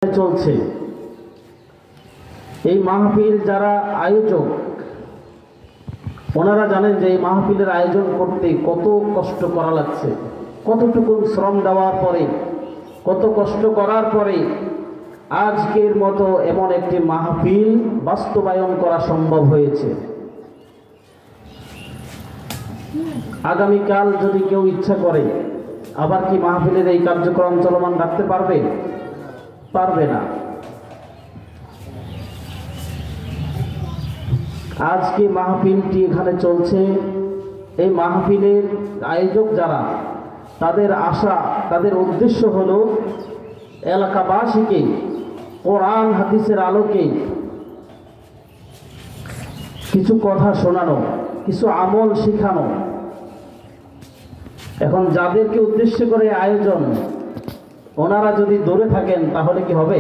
চলছে। এই মাহফিল যারা আয়োজক ওনারা জানেন যে এই মাহফিলের আয়োজন করতে কত কষ্ট করা লাগছে, কতটুকু শ্রম দেওয়ার পরে, কত কষ্ট করার পরে আজকের মতো এমন একটি মাহফিল বাস্তবায়ন করা সম্ভব হয়েছে। আগামীকাল যদি কেউ ইচ্ছা করে আবার কি মাহফিলের এই কার্যক্রম চলমান রাখতে পারবে? পারবে না। আজকে মাহফিলটি এখানে চলছে। এই মাহফিলের আয়োজক যারা, তাদের আশা, তাদের উদ্দেশ্য হলো এলাকাবাসীকে কোরআন হাদিসের আলোকে কিছু কথা শোনানো, কিছু আমল শেখানো। এখন যাদেরকে উদ্দেশ্য করে আয়োজন, ওনারা যদি দূরে থাকেন তাহলে কি হবে?